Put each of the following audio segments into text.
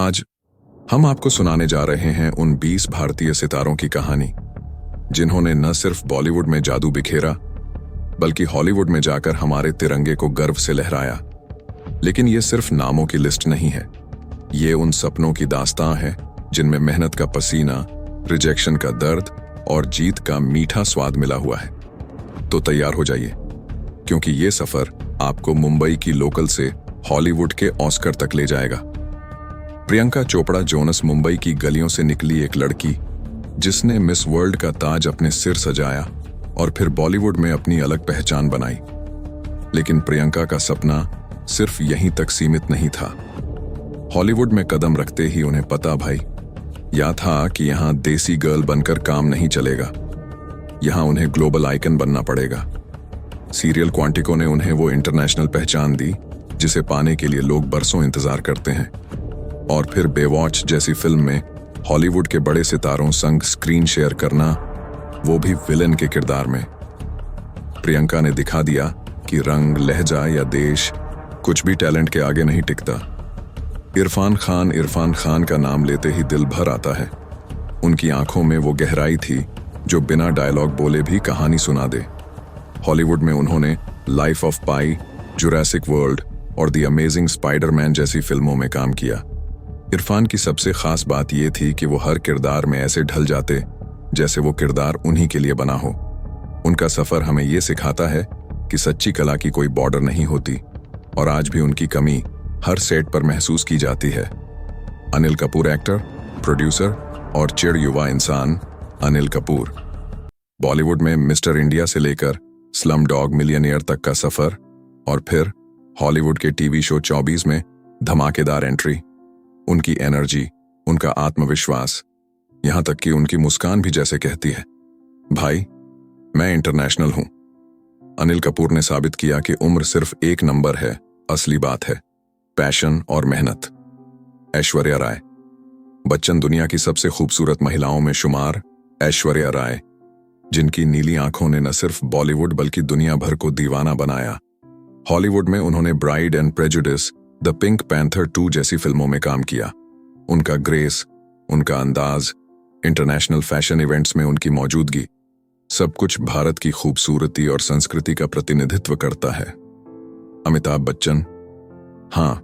आज हम आपको सुनाने जा रहे हैं उन 20 भारतीय सितारों की कहानी जिन्होंने न सिर्फ बॉलीवुड में जादू बिखेरा बल्कि हॉलीवुड में जाकर हमारे तिरंगे को गर्व से लहराया। लेकिन ये सिर्फ नामों की लिस्ट नहीं है, ये उन सपनों की दास्तां है जिनमें मेहनत का पसीना, रिजेक्शन का दर्द और जीत का मीठा स्वाद मिला हुआ है। तो तैयार हो जाइए, क्योंकि ये सफर आपको मुंबई की लोकल से हॉलीवुड के ऑस्कर तक ले जाएगा। प्रियंका चोपड़ा जोनस मुंबई की गलियों से निकली एक लड़की जिसने मिस वर्ल्ड का ताज अपने सिर सजाया और फिर बॉलीवुड में अपनी अलग पहचान बनाई। लेकिन प्रियंका का सपना सिर्फ यहीं तक सीमित नहीं था। हॉलीवुड में कदम रखते ही उन्हें पता या था कि यहाँ देसी गर्ल बनकर काम नहीं चलेगा, यहाँ उन्हें ग्लोबल आइकन बनना पड़ेगा। सीरियल क्वांटिको ने उन्हें वो इंटरनेशनल पहचान दी जिसे पाने के लिए लोग बरसों इंतजार करते हैं। और फिर बेवॉच जैसी फिल्म में हॉलीवुड के बड़े सितारों संग स्क्रीन शेयर करना, वो भी विलेन के किरदार में। प्रियंका ने दिखा दिया कि रंग, लहजा या देश कुछ भी टैलेंट के आगे नहीं टिकता। इरफान खान का नाम लेते ही दिल भर आता है। उनकी आंखों में वो गहराई थी जो बिना डायलॉग बोले भी कहानी सुना दे। हॉलीवुड में उन्होंने life of pi, Jurassic world और द अमेजिंग स्पाइडरमैन जैसी फिल्मों में काम किया। इरफान की सबसे खास बात यह थी कि वो हर किरदार में ऐसे ढल जाते जैसे वो किरदार उन्हीं के लिए बना हो। उनका सफर हमें ये सिखाता है कि सच्ची कला की कोई बॉर्डर नहीं होती और आज भी उनकी कमी हर सेट पर महसूस की जाती है। अनिल कपूर एक्टर, प्रोड्यूसर और चिड़ युवा इंसान अनिल कपूर। बॉलीवुड में मिस्टर इंडिया से लेकर स्लम डॉग मिलियनियर तक का सफर और फिर हॉलीवुड के टीवी शो 24 में धमाकेदार एंट्री। उनकी एनर्जी, उनका आत्मविश्वास, यहां तक कि उनकी मुस्कान भी जैसे कहती है, भाई मैं इंटरनेशनल हूं। अनिल कपूर ने साबित किया कि उम्र सिर्फ एक नंबर है, असली बात है पैशन और मेहनत। ऐश्वर्या राय। बच्चन दुनिया की सबसे खूबसूरत महिलाओं में शुमार ऐश्वर्या राय, जिनकी नीली आंखों ने न सिर्फ बॉलीवुड बल्कि दुनिया भर को दीवाना बनाया। हॉलीवुड में उन्होंने bride and prejudice, the pink panther 2 जैसी फिल्मों में काम किया। उनका ग्रेस, उनका अंदाज, इंटरनेशनल फैशन इवेंट्स में उनकी मौजूदगी, सब कुछ भारत की खूबसूरती और संस्कृति का प्रतिनिधित्व करता है। अमिताभ बच्चन। हाँ,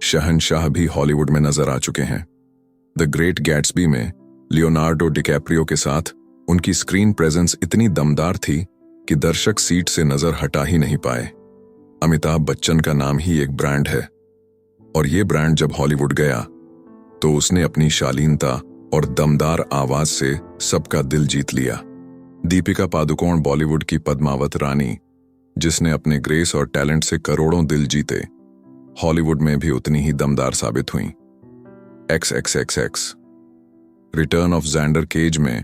शहंशाह भी हॉलीवुड में नजर आ चुके हैं। द ग्रेट गैट्सबी में लियोनार्डो डिकैप्रियो के साथ उनकी स्क्रीन प्रेजेंस इतनी दमदार थी कि दर्शक सीट से नजर हटा ही नहीं पाए। अमिताभ बच्चन का नाम ही एक ब्रांड है और ये ब्रांड जब हॉलीवुड गया तो उसने अपनी शालीनता और दमदार आवाज से सबका दिल जीत लिया। दीपिका पादुकोण बॉलीवुड की पद्मावत रानी, जिसने अपने ग्रेस और टैलेंट से करोड़ों दिल जीते, हॉलीवुड में भी उतनी ही दमदार साबित हुई। XXXX। रिटर्न ऑफ ज़ैंडर केज में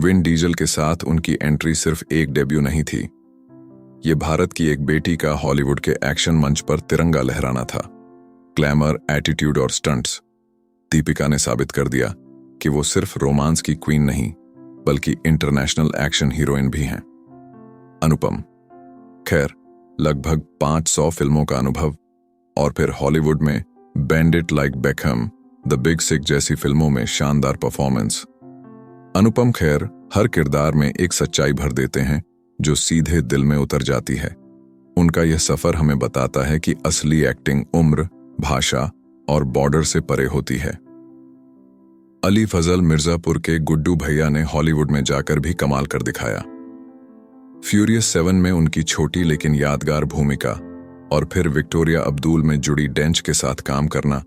विन डीजल के साथ उनकी एंट्री सिर्फ एक डेब्यू नहीं थी, ये भारत की एक बेटी का हॉलीवुड के एक्शन मंच पर तिरंगा लहराना था। ग्लैमर, एटीट्यूड और स्टंट्स। दीपिका ने साबित कर दिया कि वो सिर्फ रोमांस की क्वीन नहीं बल्कि इंटरनेशनल एक्शन हीरोइन भी हैं। अनुपम। खैर, लगभग 500 फिल्मों का अनुभव और फिर हॉलीवुड में bend it like Beckham, the big sick जैसी फिल्मों में शानदार परफॉर्मेंस। अनुपम खेर हर किरदार में एक सच्चाई भर देते हैं जो सीधे दिल में उतर जाती है। उनका यह सफर हमें बताता है कि असली एक्टिंग उम्र, भाषा और बॉर्डर से परे होती है। अली फजल मिर्जापुर के गुड्डू भैया ने हॉलीवुड में जाकर भी कमाल कर दिखाया। फ्यूरियस 7 में उनकी छोटी लेकिन यादगार भूमिका और फिर विक्टोरिया अब्दुल में जुड़ी डेंच के साथ काम करना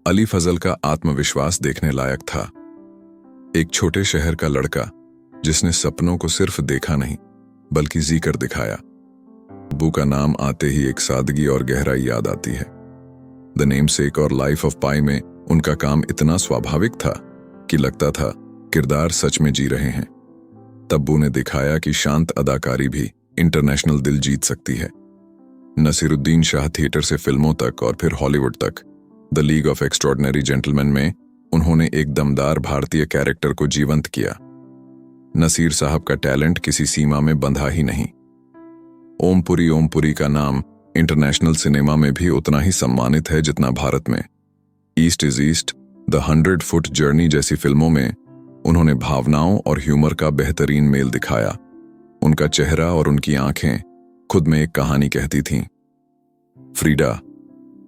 अली फजल का आत्मविश्वास देखने लायक था। एक छोटे शहर का लड़का जिसने सपनों को सिर्फ देखा नहीं बल्कि जी कर दिखाया। अब्बू का नाम आते ही एक सादगी और गहराई याद आती है। द नेमसेक और लाइफ ऑफ पाई में उनका काम इतना स्वाभाविक था कि लगता था किरदार सच में जी रहे हैं। तब्बू ने दिखाया कि शांत अदाकारी भी इंटरनेशनल दिल जीत सकती है। नसीरुद्दीन शाह थिएटर से फिल्मों तक और फिर हॉलीवुड तक the league of extraordinary gentleman में उन्होंने एक दमदार भारतीय कैरेक्टर को जीवंत किया। नसीर साहब का टैलेंट किसी सीमा में बंधा ही नहीं। ओमपुरी का नाम इंटरनेशनल सिनेमा में भी उतना ही सम्मानित है जितना भारत में। East is east, the 100 foot journey जैसी फिल्मों में उन्होंने भावनाओं और ह्यूमर का बेहतरीन मेल दिखाया। उनका चेहरा और उनकी आंखें खुद में एक कहानी कहती थीं। फ्रीडा।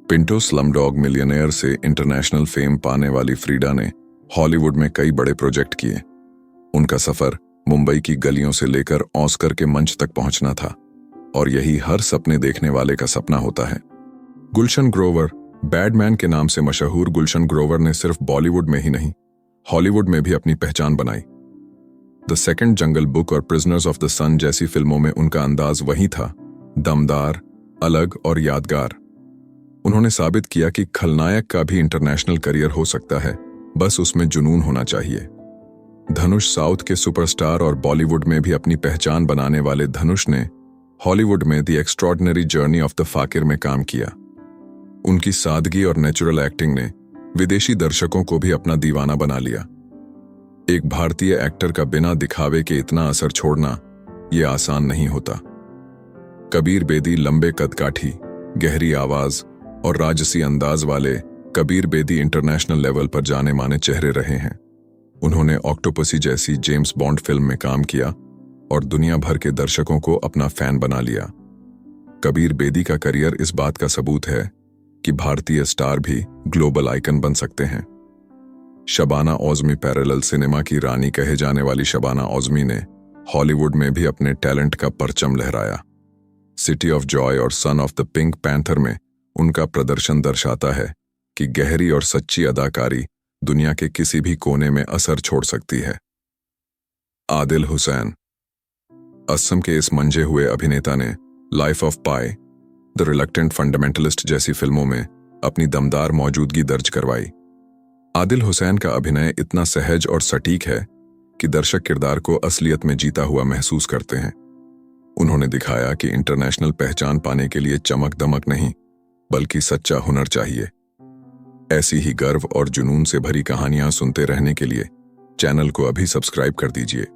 पिंटो स्लमडॉग मिलियनेयर से इंटरनेशनल फेम पाने वाली फ्रीडा ने हॉलीवुड में कई बड़े प्रोजेक्ट किए। उनका सफर मुंबई की गलियों से लेकर ऑस्कर के मंच तक पहुंचना था, और यही हर सपने देखने वाले का सपना होता है। गुलशन ग्रोवर। बैडमैन के नाम से मशहूर गुलशन ग्रोवर ने सिर्फ बॉलीवुड में ही नहीं, हॉलीवुड में भी अपनी पहचान बनाई। द सेकंड जंगल बुक और प्रिजनर्स ऑफ द सन जैसी फिल्मों में उनका अंदाज वही था, दमदार, अलग और यादगार। उन्होंने साबित किया कि खलनायक का भी इंटरनेशनल करियर हो सकता है, बस उसमें जुनून होना चाहिए। धनुष। साउथ के सुपरस्टार और बॉलीवुड में भी अपनी पहचान बनाने वाले धनुष ने हॉलीवुड में the extraordinary journey of the Fakir में काम किया। उनकी सादगी और नेचुरल एक्टिंग ने विदेशी दर्शकों को भी अपना दीवाना बना लिया। एक भारतीय एक्टर का बिना दिखावे के इतना असर छोड़ना यह आसान नहीं होता। कबीर बेदी। लंबे कदकाठी, गहरी आवाज और राजसी अंदाज वाले कबीर बेदी इंटरनेशनल लेवल पर जाने माने चेहरे रहे हैं। उन्होंने ऑक्टोपसी जैसी जेम्स बॉन्ड फिल्म में काम किया और दुनिया भर के दर्शकों को अपना फैन बना लिया। कबीर बेदी का करियर इस बात का सबूत है कि भारतीय स्टार भी ग्लोबल आइकन बन सकते हैं। शबाना आज़मी। पैरेलल सिनेमा की रानी कहे जाने वाली शबाना आज़मी ने हॉलीवुड में भी अपने टैलेंट का परचम लहराया। सिटी ऑफ जॉय और son of the pink panther में उनका प्रदर्शन दर्शाता है कि गहरी और सच्ची अदाकारी दुनिया के किसी भी कोने में असर छोड़ सकती है। आदिल हुसैन। असम के इस मंझे हुए अभिनेता ने life of pi, the reluctant fundamentalist जैसी फिल्मों में अपनी दमदार मौजूदगी दर्ज करवाई। आदिल हुसैन का अभिनय इतना सहज और सटीक है कि दर्शक किरदार को असलियत में जीता हुआ महसूस करते हैं। उन्होंने दिखाया कि इंटरनेशनल पहचान पाने के लिए चमक दमक नहीं, बल्कि सच्चा हुनर चाहिए। ऐसी ही गर्व और जुनून से भरी कहानियां सुनते रहने के लिए चैनल को अभी सब्सक्राइब कर दीजिए।